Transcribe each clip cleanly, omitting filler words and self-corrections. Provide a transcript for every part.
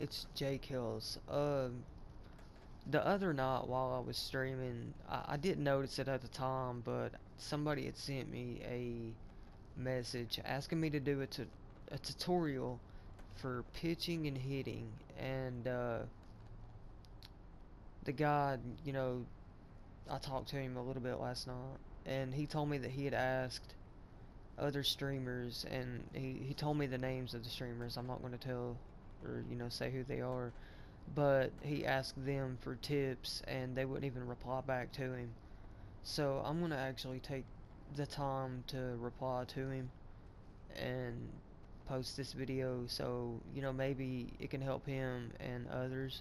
it's Jake Hills. The other night while I was streaming, I didn't notice it at the time, but somebody had sent me a message asking me to do a tutorial for pitching and hitting, and the guy, I talked to him a little bit last night, and he told me that he had asked other streamers, and he told me the names of the streamers. I'm not going to tell or say who they are, but he asked them for tips and they wouldn't even reply back to him. So I'm gonna actually take the time to reply to him and post this video, so maybe it can help him and others.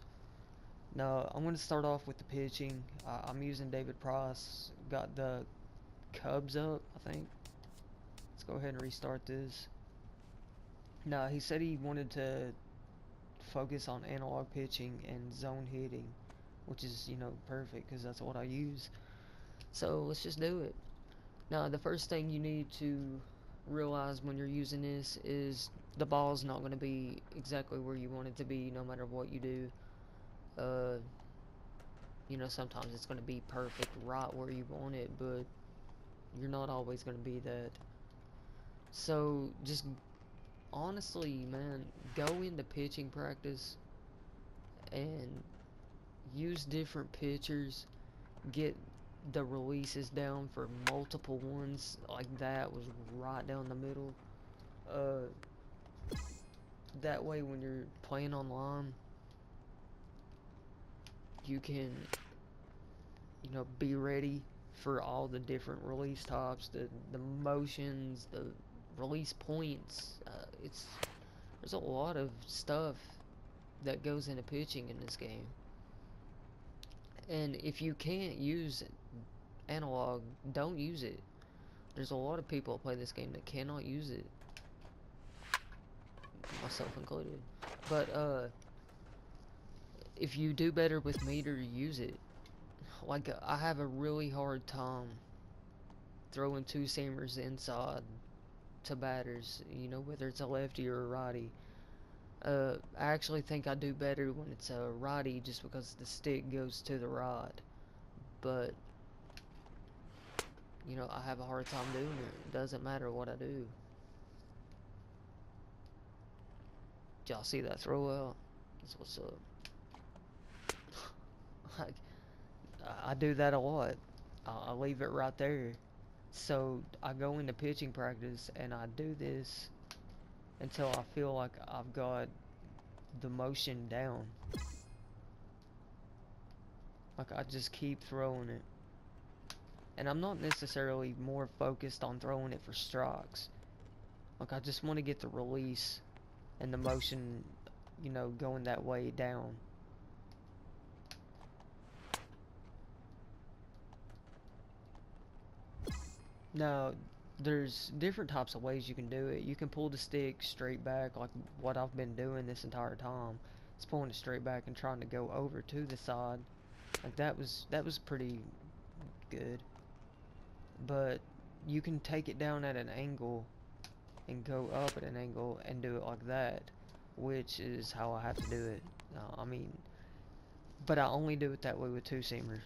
Now I'm gonna start off with the pitching. I'm using David Price. Got the Cubs up, I think. Let's go ahead and restart this. Now he said he wanted to focus on analog pitching and zone hitting, which is, perfect because that's what I use. So let's just do it. Now, the first thing you need to realize when you're using this is the ball's not going to be exactly where you want it to be no matter what you do. Uh, sometimes it's going to be perfect right where you want it, but you're not always going to be that. So just honestly, man, go into pitching practice and use different pitchers, get the releases down for multiple ones. Like that was right down the middle. Uh, that way when you're playing online, you can, be ready for all the different release types, the motions, the release points. There's a lot of stuff that goes into pitching in this game. And if you can't use analog, don't use it. There's a lot of people that play this game that cannot use it, myself included. But if you do better with meter, use it. Like, I have a really hard time throwing two seamers inside to batters, whether it's a lefty or a righty. I actually think I do better when it's a righty just because the stick goes to the right. But, I have a hard time doing it. It doesn't matter what I do. Did y'all see that throw out? That's what's up. Like, I do that a lot. I leave it right there. So I go into pitching practice and I do this until I feel like I've got the motion down. Like, I just keep throwing it. And I'm not necessarily more focused on throwing it for strikes. Like, I just want to get the release and the motion, going that way down. Now, there's different types of ways you can do it. You can pull the stick straight back, like what I've been doing this entire time. It's pulling it straight back and trying to go over to the side. Like, that was pretty good. But you can take it down at an angle and go up at an angle and do it like that, which is how I have to do it. But I only do it that way with two seamers.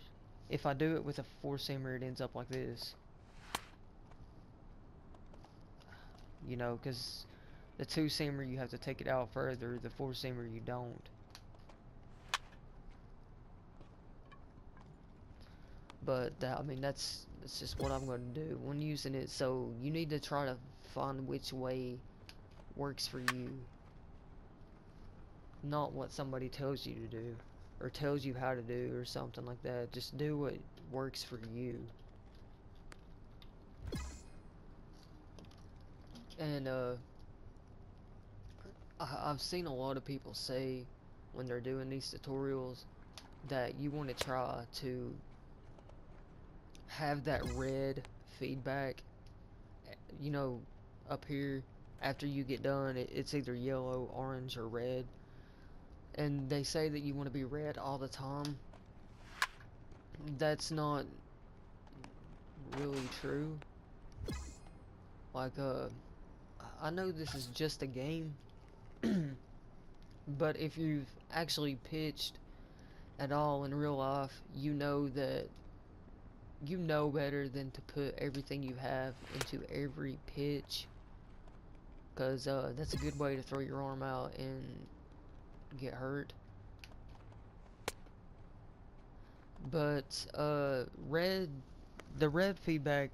If I do it with a four seamer, it ends up like this. Because the two seamer you have to take it out further, the four seamer you don't. But that's just what I'm going to do when using it. So you need to try to find which way works for you, not what somebody tells you to do or tells you how to do or something like that. Just do what works for you. And I've seen a lot of people say when they're doing these tutorials that you want to try to have that red feedback, up here after you get done. It's either yellow, orange, or red. And they say that you want to be red all the time. That's not really true. Like, I know this is just a game, But if you've actually pitched at all in real life, you know that you know better than to put everything you have into every pitch, because that's a good way to throw your arm out and get hurt. But the red feedback,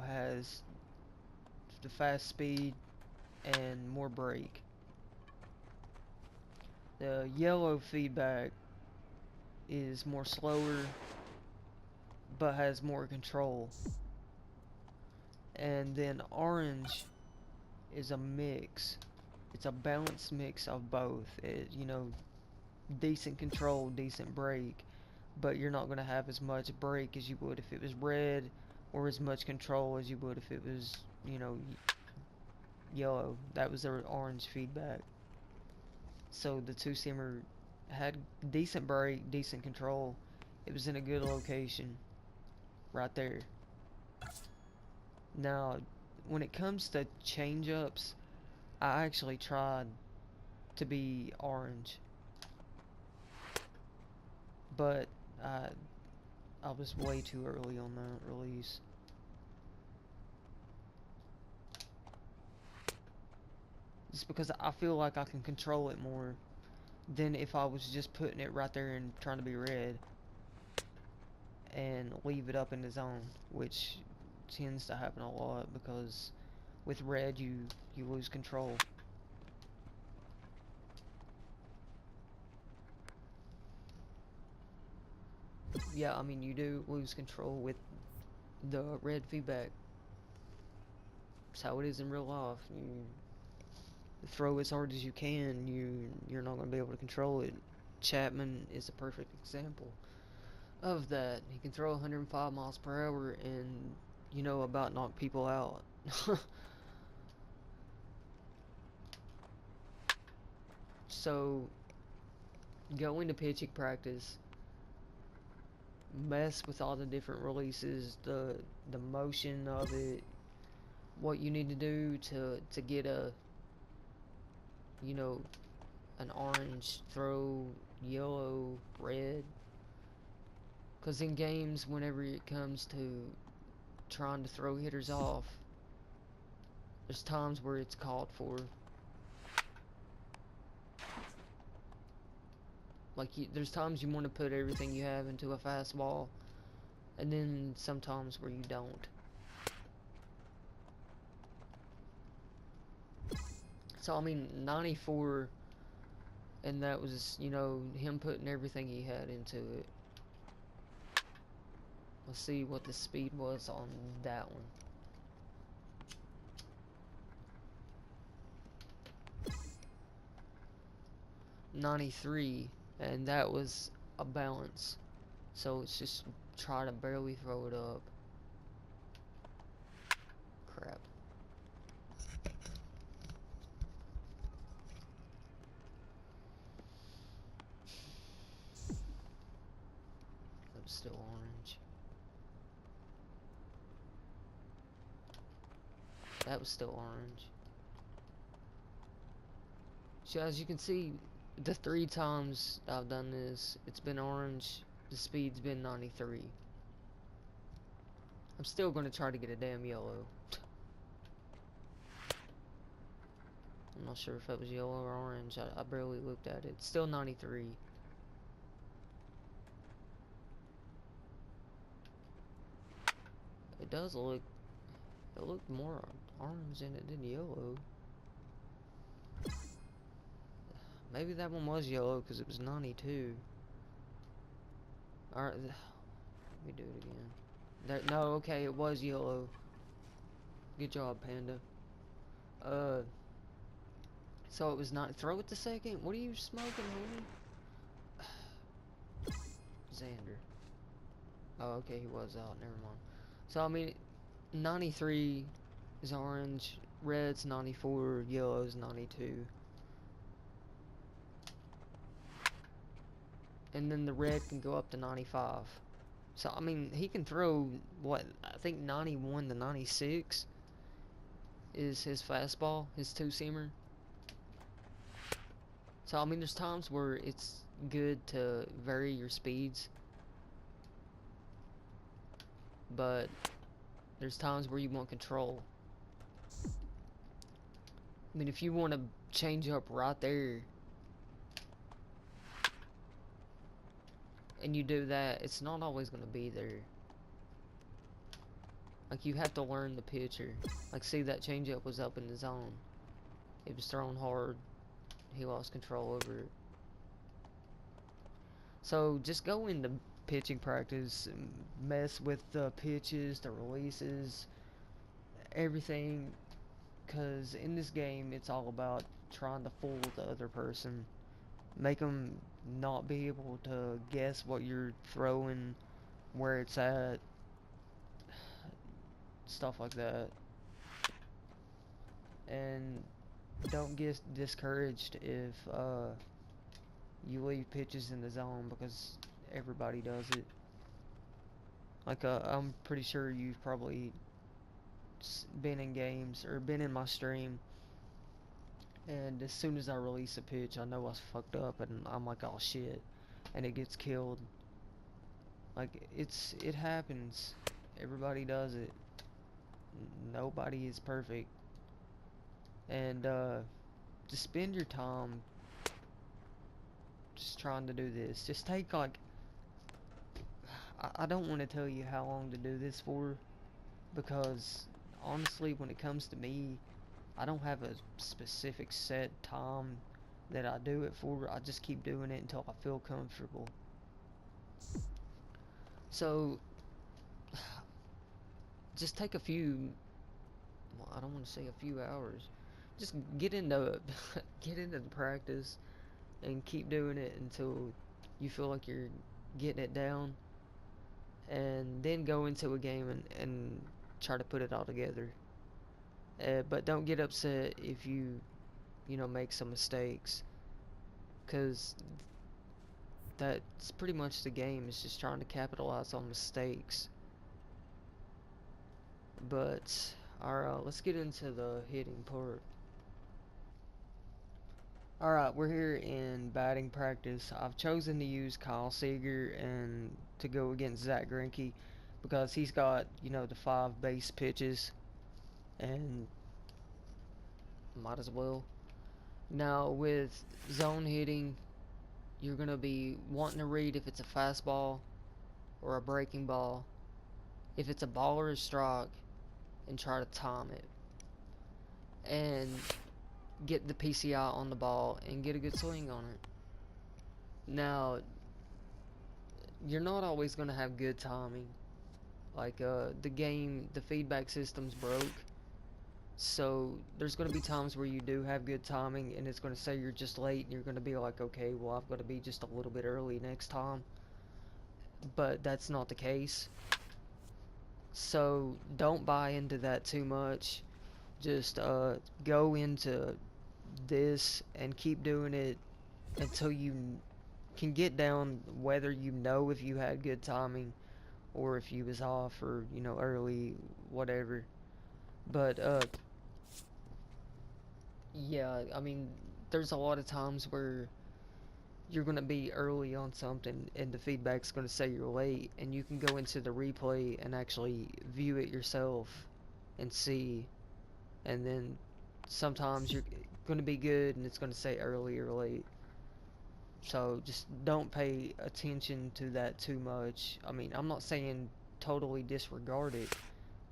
has the fast speed and more break. The yellow feedback is more slower but has more control. And then orange is a mix. It's a balanced mix of both. Decent control, decent break, but you're not going to have as much break as you would if it was red, or as much control as you would if it was, yellow. That was their orange feedback. So the two-seamer had decent break, decent control. It was in a good location right there. Now, when it comes to change-ups, I actually tried to be orange, but I was way too early on that release. Just because I feel like I can control it more than if I was just putting it right there and trying to be red and leave it up in the zone, which tends to happen a lot because with red you lose control. Yeah, I mean, you do lose control with the red feedback. It's how it is in real life. You throw as hard as you can, you're not going to be able to control it. Chapman is a perfect example of that. He can throw 105 miles per hour and about knock people out. So go into pitching practice, mess with all the different releases, the motion of it, what you need to do to get you know an orange throw, yellow, red. Because in games, whenever it comes to trying to throw hitters off, there's times where it's called for. Like, there's times you want to put everything you have into a fastball, and then sometimes where you don't. So, I mean, 94, and that was, him putting everything he had into it. Let's see what the speed was on that one. 93, and that was a balance. So it's just try to barely throw it up. Crap. That was still orange. That was still orange. So as you can see, the 3 times I've done this, it's been orange. The speed's been 93. I'm still going to try to get a damn yellow. I'm not sure if that was yellow or orange. I barely looked at it. It's still 93. It does look... It looked more orange than it did yellow. Maybe that one was yellow because it was 92. Alright, let me do it again. No, okay, it was yellow. Good job, Panda. So it was not... Throw it to second? What are you smoking, homie? Xander. Oh, okay, he was out. Never mind. So, I mean, 93 is orange, red's 94, yellow's 92. And then the red can go up to 95. So, I mean, he can throw, what, I think 91 to 96 is his fastball, his two-seamer. So I mean, there's times where it's good to vary your speeds, but there's times where you want control. I mean, if you want to change up right there and you do that, it's not always going to be there. Like, you have to learn the pitcher. Like, see, that changeup was up in the zone. It was thrown hard. He lost control over it. So just go into pitching practice, mess with the pitches, the releases, everything. Because in this game, it's all about trying to fool the other person. Make them not be able to guess what you're throwing, where it's at, stuff like that. And don't get discouraged if you leave pitches in the zone, because everybody does it. Like, I'm pretty sure you've probably been in games or been in my stream, and as soon as I release a pitch, I know I was fucked up, and I'm like, oh shit, and it gets killed. Like, it happens. Everybody does it. Nobody is perfect. And just spend your time just trying to do this. Just take, like, I don't want to tell you how long to do this for, because honestly, when it comes to me, I don't have a specific set time that I do it for. I just keep doing it until I feel comfortable. So just take a few, well, I don't want to say a few hours. Just get into get into the practice and keep doing it until you feel like you're getting it down, and then go into a game and try to put it all together. But don't get upset if you know, make some mistakes, because that's pretty much the game. It's just trying to capitalize on mistakes. But alright, let's get into the hitting part. Alright, we're here in batting practice. I've chosen to use Kyle Seager and to go against Zach Greinke because he's got, you know, the 5 base pitches, and might as well. Now with zone hitting, you're going to be wanting to read if it's a fastball or a breaking ball, if it's a ball or a strike, and try to time it. And get the PCI on the ball and get a good swing on it. Now, you're not always going to have good timing. Like, the feedback system's broke. So, there's going to be times where you do have good timing, and it's going to say you're just late, and you're going to be like, okay, well, I've got to be just a little bit early next time. But that's not the case. So, don't buy into that too much. Just, go into this and keep doing it until you can get down whether you know if you had good timing or if you was off, or, you know, early, whatever. But yeah, I mean, there's a lot of times where you're gonna be early on something and the feedback's gonna say you're late, and you can go into the replay and actually view it yourself and see, and then sometimes you're gonna be good and it's gonna say early or late. So just don't pay attention to that too much. I mean, I'm not saying totally disregard it,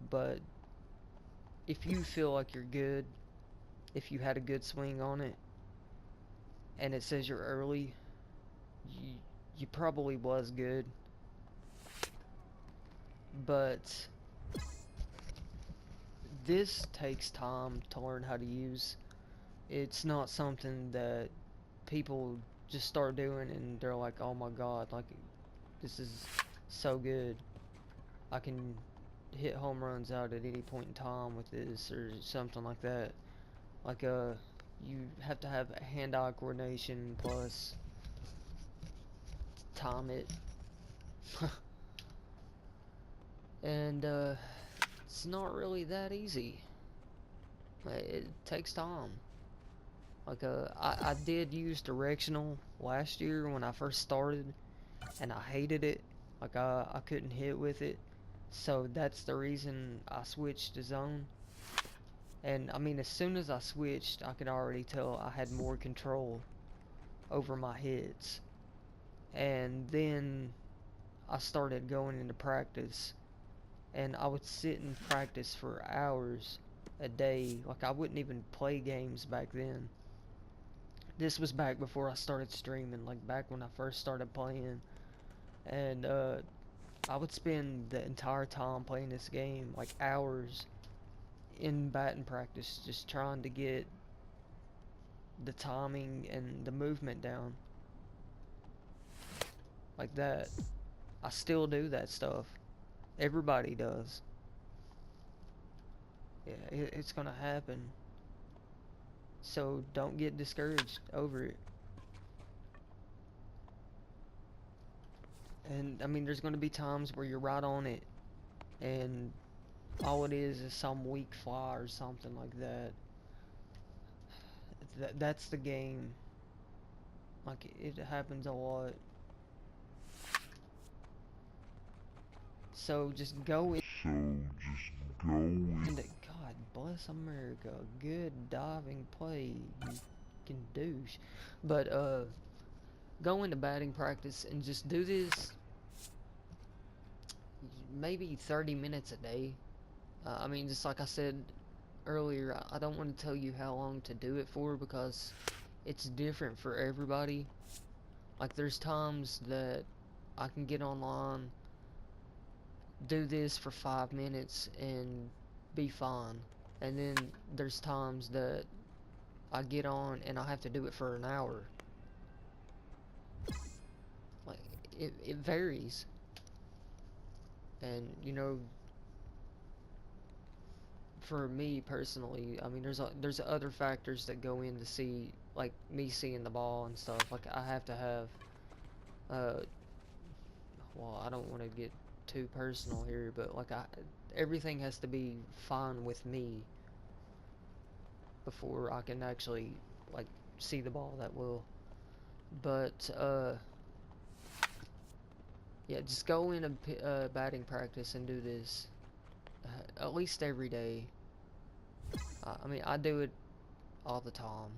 but if you feel like you're good, if you had a good swing on it, and it says you're early, you probably was good. But this takes time to learn how to use. It's not something that people just start doing and they're like, oh my god, like, this is so good. I can hit home runs out at any point in time with this, or something like that. Like, you have to have hand-eye coordination plus time it. And, it's not really that easy. It takes time. Like, I did use directional last year when I first started, and I hated it. Like, I couldn't hit with it. So that's the reason I switched to zone. And, I mean, as soon as I switched, I could already tell I had more control over my hits. And then I started going into practice, and I would sit in practice for hours a day. Like, I wouldn't even play games back then. This was back before I started streaming, like back when I first started playing. And I would spend the entire time playing this game, like hours in batting practice, just trying to get the timing and the movement down. Like that. I still do that stuff. Everybody does. Yeah, it's gonna happen. So don't get discouraged over it. And I mean, there's gonna be times where you're right on it, and all it is some weak fly or something like that. That's the game. Like, it happens a lot. So just go in. God bless America. Good diving play, you can douche. But go into batting practice and just do this maybe 30 minutes a day. I mean, just like I said earlier, I don't want to tell you how long to do it for because it's different for everybody. Like, there's times that I can get online, do this for 5 minutes, and be fine. And then there's times that I get on and I have to do it for an hour. Like, it varies. And, you know, for me personally, I mean, there's other factors that go in to see, like, me seeing the ball and stuff. Like, I have to have, uh, well, I don't want to get too personal here, but, like, everything has to be fine with me before I can actually, like, see the ball that well. But, yeah, just go into batting practice and do this at least every day. I mean, I do it all the time.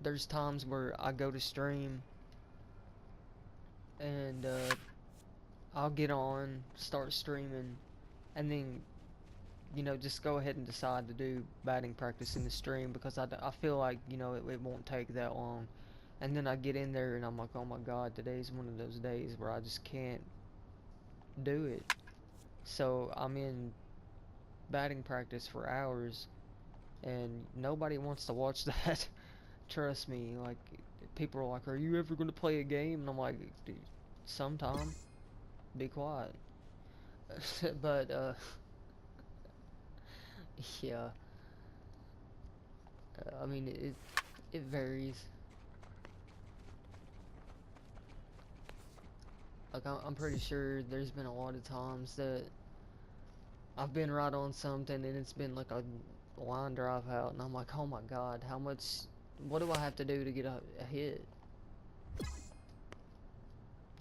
There's times where I go to stream and I'll get on, start streaming, and then, you know, just go ahead and decide to do batting practice in the stream because I feel like, you know, it won't take that long. And then I get in there and I'm like, oh my god, today's one of those days where I just can't do it. So I'm in batting practice for hours, and nobody wants to watch that. Trust me. Like, people are like, are you ever going to play a game? And I'm like, dude, sometime. Be quiet. But yeah, I mean, it varies. Like, I'm pretty sure there's been a lot of times that I've been right on something and it's been like a line drive out, and I'm like, oh my god, what do I have to do to get a hit?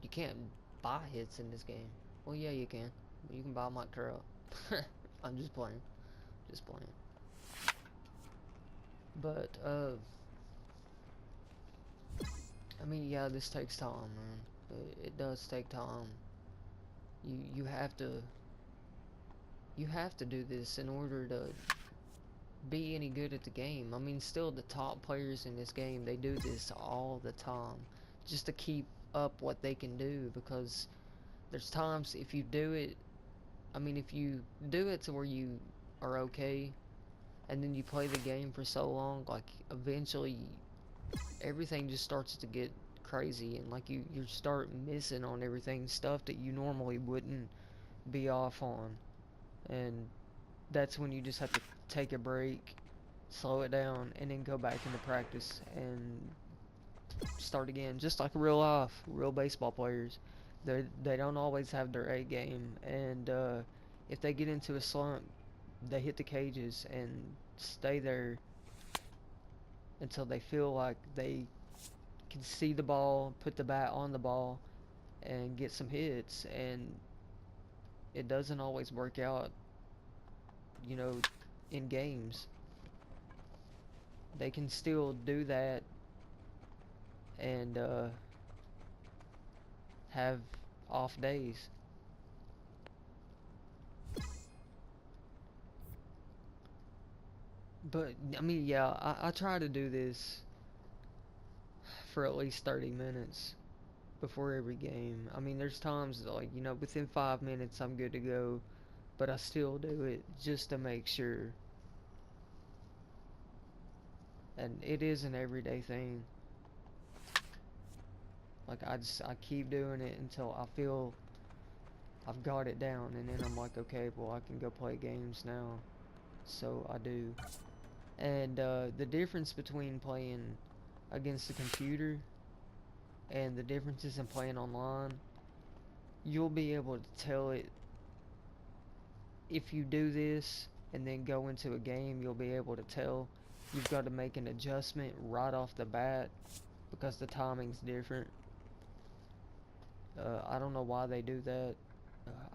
You can't buy hits in this game. Well, yeah, you can. You can buy Mike Trout. I'm just playing. Just playing. But, I mean, yeah, this takes time, man. It does take time. You have to... You have to do this in order to be any good at the game. I mean, still, the top players in this game, they do this all the time. Just to keep up what they can do, because there's times if you do it... I mean, if you do it to where you are okay, and then you play the game for so long, like, eventually everything just starts to get crazy, and like you start missing on everything, stuff that you normally wouldn't be off on. And that's when you just have to take a break, slow it down, and then go back into practice and start again, just like real life, real baseball players. They don't always have their A game, and if they get into a slump, they hit the cages and stay there until they feel like they can see the ball, put the bat on the ball, and get some hits. And it doesn't always work out, you know, in games. They can still do that and have off days. But I mean, yeah, I try to do this for at least 30 minutes before every game. I mean, there's times like, you know, within 5 minutes I'm good to go, but I still do it just to make sure. And it is an everyday thing. Like I keep doing it until I feel I've got it down, and then I'm like, okay, well I can go play games now. So I do. And the difference between playing against the computer and the differences in playing online, you'll be able to tell it if you do this and then go into a game. You'll be able to tell you've got to make an adjustment right off the bat because the timing's different. I don't know why they do that.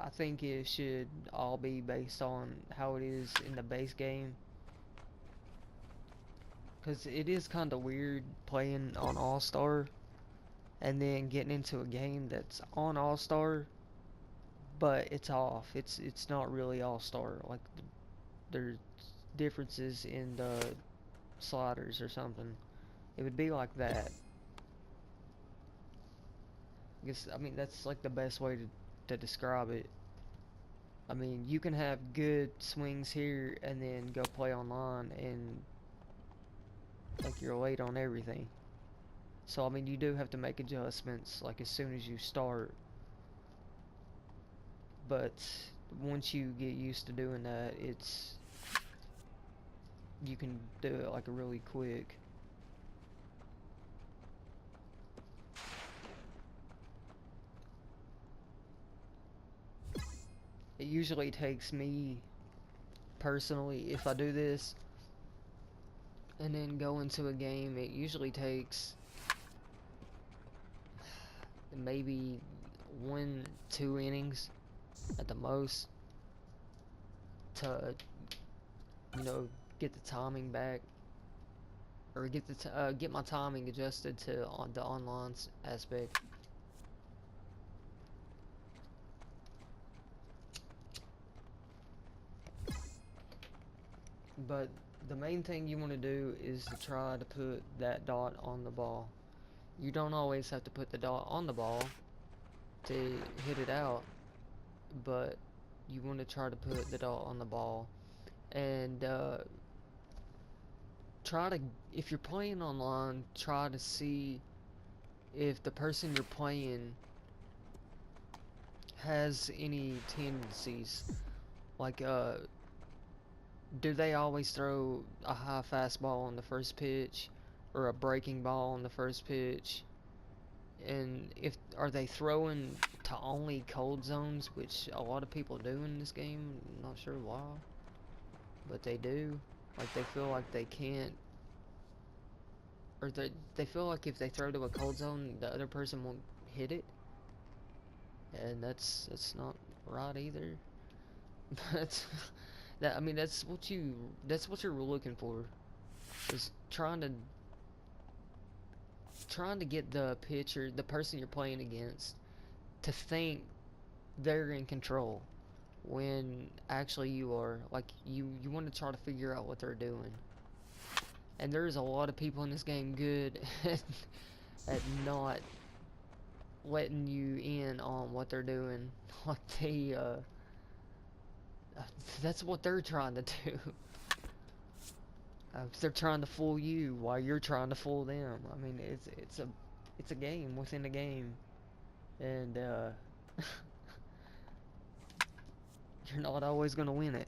I think it should all be based on how it is in the base game, because it is kind of weird playing on All-Star and then getting into a game that's on All-Star but it's off. It's not really All-Star. Like there's differences in the sliders or something. It would be like that. I guess, I mean, that's like the best way to describe it. I mean, you can have good swings here and then go play online and like you're late on everything. So I mean, you do have to make adjustments like as soon as you start. But once you get used to doing that, you can do it like really quick. It usually takes me personally, if I do this and then go into a game, it usually takes maybe 1-2 innings at the most to, you know, get the timing back, or get my timing adjusted to on the online aspect. But the main thing you want to do is to try to put that dot on the ball. You don't always have to put the dot on the ball to hit it out, but you want to try to put the dot on the ball. And try to, if you're playing online, try to see if the person you're playing has any tendencies. Like, do they always throw a high fastball on the first pitch or a breaking ball on the first pitch? And if are they throwing to only cold zones, which a lot of people do in this game? I'm not sure why, but they do. Like they feel like they can't, or they feel like if they throw to a cold zone, the other person won't hit it, and that's not right either. But that, I mean, that's what you're looking for, is trying to get the pitcher, the person you're playing against, to think they're in control when actually you are. Like you want to try to figure out what they're doing. And there's a lot of people in this game good at not letting you in on what they're doing. Like that's what they're trying to do. They're trying to fool you while you're trying to fool them. I mean, it's a game within a game, and you're not always gonna win it.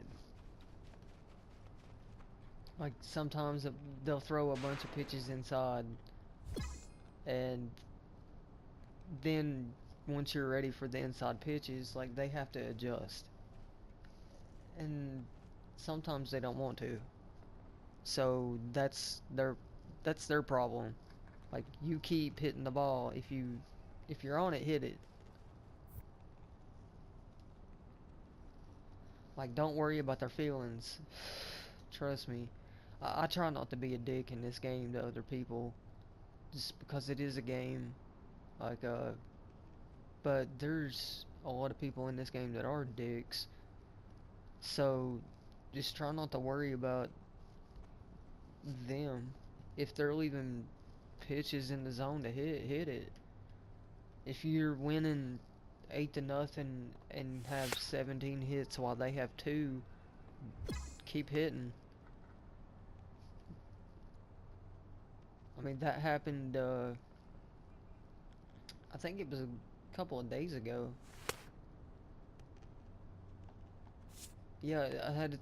Like sometimes they'll throw a bunch of pitches inside, and then once you're ready for the inside pitches, like they have to adjust, and sometimes they don't want to. So that's that's their problem. Like, you keep hitting the ball. If you're on it, hit it. Like, don't worry about their feelings. Trust me. I try not to be a dick in this game to other people, just because it is a game. Like, but there's a lot of people in this game that are dicks. So, just try not to worry about them. If they're leaving pitches in the zone to hit it. If you're winning 8-0 and have 17 hits while they have 2, keep hitting. I mean, that happened, I think it was a couple of days ago. Yeah, I had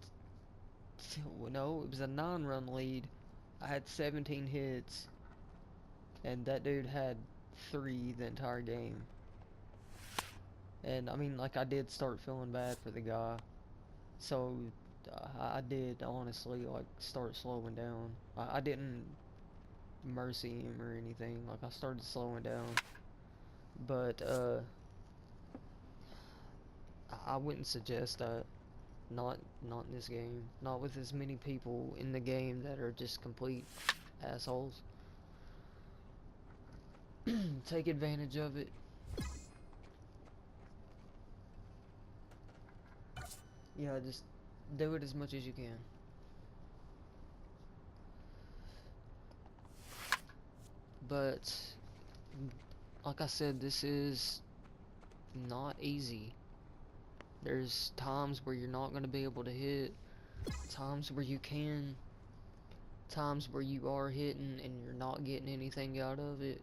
no, it was a 9-run lead. I had 17 hits, and that dude had 3 the entire game. And I mean, like, I did start feeling bad for the guy, so I did honestly like start slowing down. I didn't mercy him or anything. Like, I started slowing down, but I wouldn't suggest that. Not in this game. Not with as many people in the game that are just complete assholes. Take advantage of it. Yeah, just do it as much as you can. But like I said, this is not easy. There's times where you're not going to be able to hit, times where you can, times where you are hitting and you're not getting anything out of it.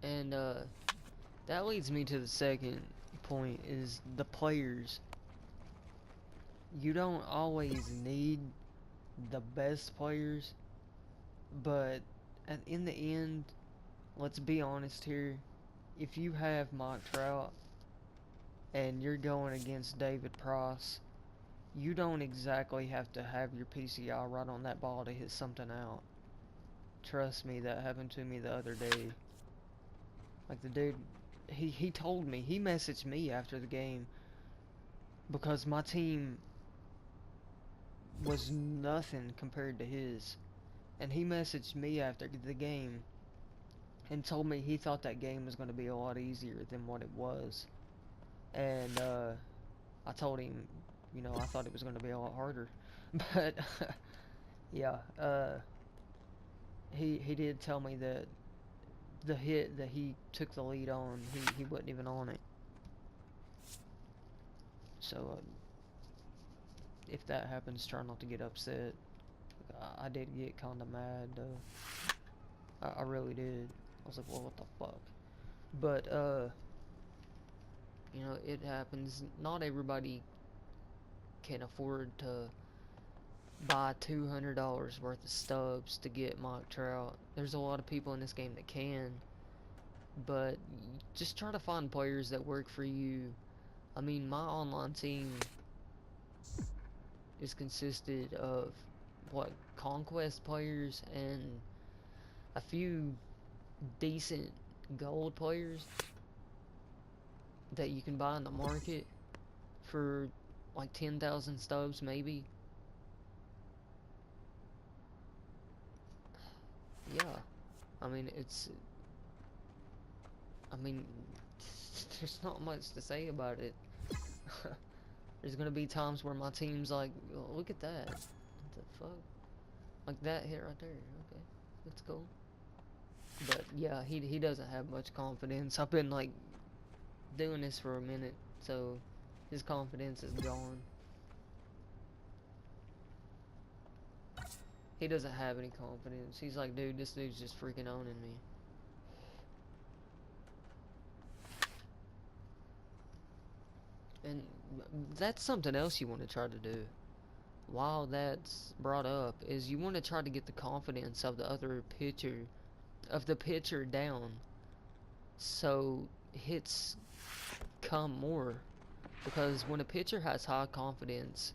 And that leads me to the second point, is the players. You don't always need the best players, but in the end, let's be honest here, if you have Mike Trout and you're going against David Price, you don't exactly have to have your PCI right on that ball to hit something out. Trust me, that happened to me the other day. Like, the dude, he told me, he messaged me after the game, because my team was nothing compared to his. And he messaged me after the game and told me he thought that game was going to be a lot easier than what it was. And I told him, you know, I thought it was going to be a lot harder. But yeah, he did tell me that the hit that he took the lead on, he wasn't even on it. So if that happens, try not to get upset. I did get kind of mad, though. I really did. I was like, well, what the fuck? But, you know, it happens. Not everybody can afford to buy $200 worth of stubs to get Mike Trout. There's a lot of people in this game that can, but just try to find players that work for you. I mean, my online team is consisted of, what, Conquest players and a few decent gold players that you can buy in the market for like 10,000 stubs maybe. Yeah, I mean, I mean, there's not much to say about it. There's gonna be times where my team's like, oh, look at that. What the fuck? Like that hit right there. Okay, that's cool. But yeah, he doesn't have much confidence. I've been like doing this for a minute, so his confidence is gone. He doesn't have any confidence. He's like, dude, this dude's just freaking owning me. And that's something else you want to try to do. While that's brought up, is you want to try to get the confidence of the other pitcher, of the pitcher down, so hits come more. Because when a pitcher has high confidence,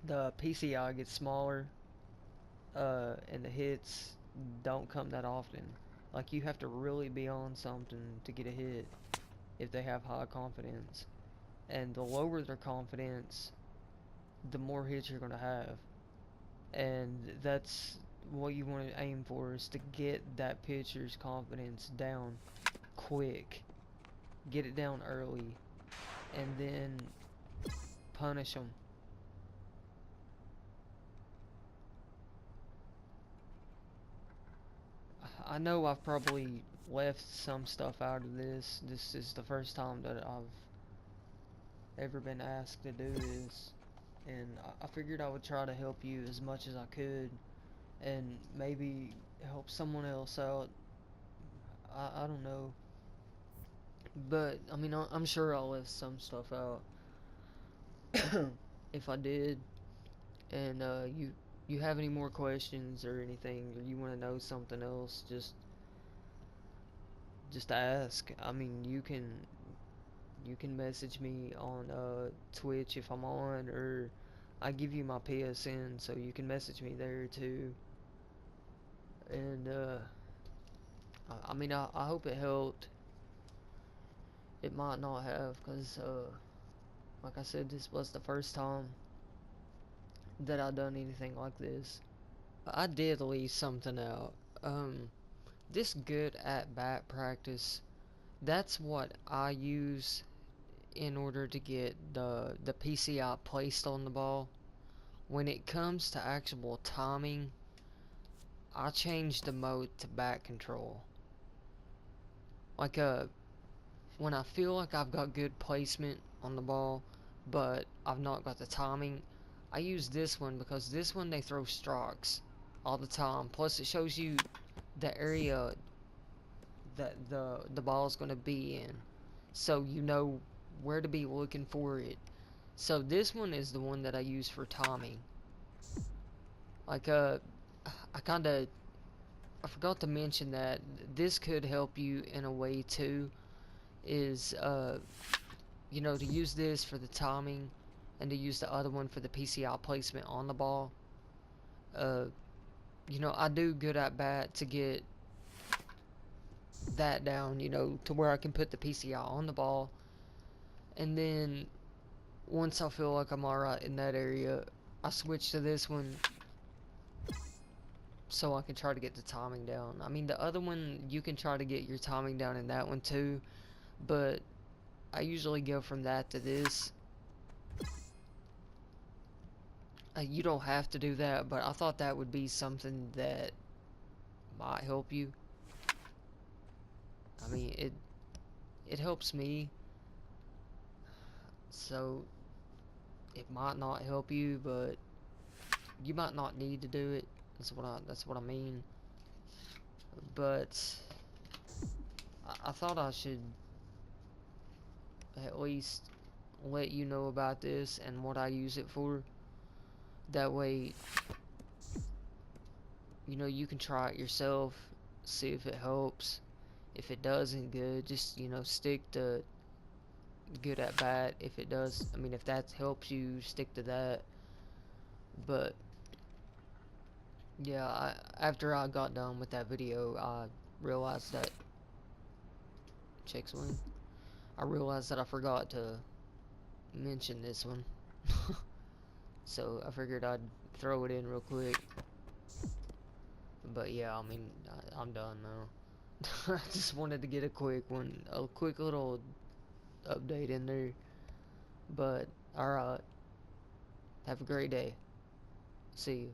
the PCI gets smaller, and the hits don't come that often. Like, you have to really be on something to get a hit if they have high confidence. And the lower their confidence, the more hits you're going to have. And that's what you want to aim for, is to get that pitcher's confidence down quick. Get it down early. And then punish them. I know I've probably left some stuff out of this. This is the first time that I've ever been asked to do this. And I figured I would try to help you as much as I could. And maybe help someone else out. I don't know. But, I mean, I'm sure I left some stuff out. If I did. And you have any more questions or anything, or you want to know something else, just ask. I mean, you can message me on Twitch if I'm on, or I give you my PSN, so you can message me there too. And I mean, I hope it helped. It might not have, cause like I said, this was the first time that I done anything like this. I did leave something out. This good at bat practice, that's what I use in order to get the PCI placed on the ball. When it comes to actual timing, I change the mode to bat control. Like when I feel like I've got good placement on the ball, but I've not got the timing, I use this one, because this one they throw strikes all the time. Plus it shows you the area that the ball is going to be in, so you know where to be looking for it. So this one is the one that I use for timing. Like I forgot to mention that this could help you in a way too, is to use this for the timing and to use the other one for the PCI placement on the ball. uh I do good at bat to get that down, to where I can put the PCI on the ball. And then once I feel like I'm alright in that area, I switch to this one so I can try to get the timing down. I mean, the other one, you can try to get your timing down in that one too, but I usually go from that to this. You don't have to do that, but I thought that would be something that might help you. I mean, it helps me, so it might not help you, but you might not need to do it. That's what I mean. But I thought I should at least let you know about this and what I use it for. That way, you can try it yourself, see if it helps. If it doesn't, good. Just, stick to good at bat. If it does, I mean, if that helps you, stick to that. But yeah, after I got done with that video, I realized that check swing. I realized that I forgot to mention this one. So I figured I'd throw it in real quick. But yeah, I mean, I'm done now. I just wanted to get a quick little update in there. But alright, have a great day. See you.